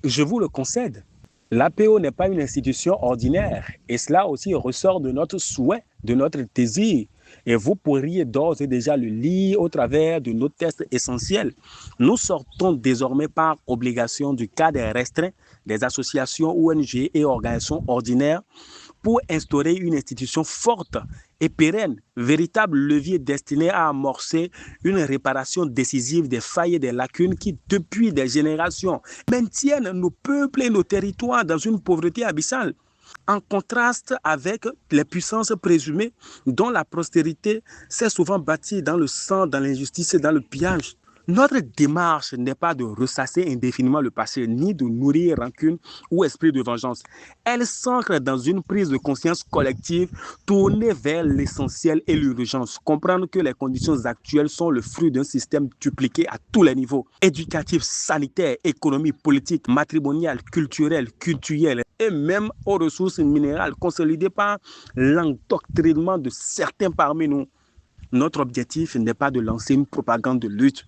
Je vous le concède. L'APO n'est pas une institution ordinaire et cela aussi ressort de notre souhait, de notre désir. Et vous pourriez d'ores et déjà le lire au travers de nos tests essentiels. Nous sortons désormais par obligation du cadre restreint des associations, ONG et organisations ordinaires pour instaurer une institution forte et pérenne, véritable levier destiné à amorcer une réparation décisive des failles et des lacunes qui, depuis des générations, maintiennent nos peuples et nos territoires dans une pauvreté abyssale, en contraste avec les puissances présumées dont la prospérité s'est souvent bâtie dans le sang, dans l'injustice et dans le pillage. Notre démarche n'est pas de ressasser indéfiniment le passé, ni de nourrir rancune ou esprit de vengeance. Elle s'ancre dans une prise de conscience collective tournée vers l'essentiel et l'urgence. Comprendre que les conditions actuelles sont le fruit d'un système dupliqué à tous les niveaux. Éducatif, sanitaire, économique, politique, matrimonial, culturel, culturel et même aux ressources minérales consolidées par l'endoctrinement de certains parmi nous. Notre objectif n'est pas de lancer une propagande de lutte,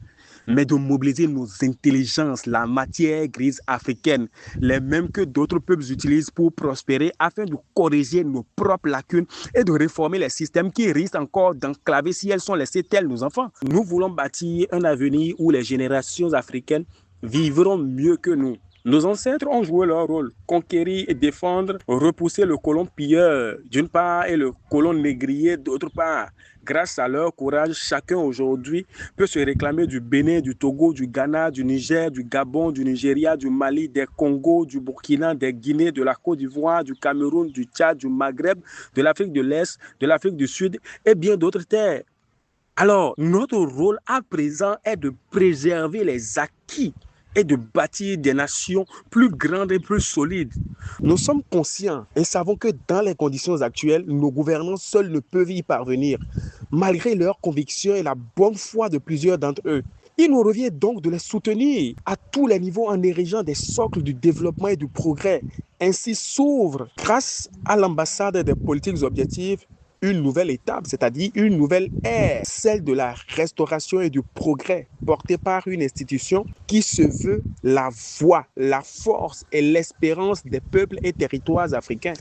mais de mobiliser nos intelligences, la matière grise africaine, les mêmes que d'autres peuples utilisent pour prospérer, afin de corriger nos propres lacunes et de réformer les systèmes qui risquent encore d'enclaver si elles sont laissées telles nos enfants. Nous voulons bâtir un avenir où les générations africaines vivront mieux que nous. Nos ancêtres ont joué leur rôle, conquérir et défendre, repousser le colon pilleur d'une part et le colon négrier d'autre part. Grâce à leur courage, chacun aujourd'hui peut se réclamer du Bénin, du Togo, du Ghana, du Niger, du Gabon, du Nigeria, du Mali, des Congo, du Burkina, des Guinées, de la Côte d'Ivoire, du Cameroun, du Tchad, du Maghreb, de l'Afrique de l'Est, de l'Afrique du Sud et bien d'autres terres. Alors, notre rôle à présent est de préserver les acquis et de bâtir des nations plus grandes et plus solides. Nous sommes conscients et savons que dans les conditions actuelles, nos gouvernants seuls ne peuvent y parvenir, malgré leurs convictions et la bonne foi de plusieurs d'entre eux. Il nous revient donc de les soutenir à tous les niveaux en érigeant des socles du développement et du progrès. Ainsi s'ouvre, grâce à l'ambassade des politiques objectives, une nouvelle étape, c'est-à-dire une nouvelle ère, celle de la restauration et du progrès, portée par une institution qui se veut la voix, la force et l'espérance des peuples et territoires africains.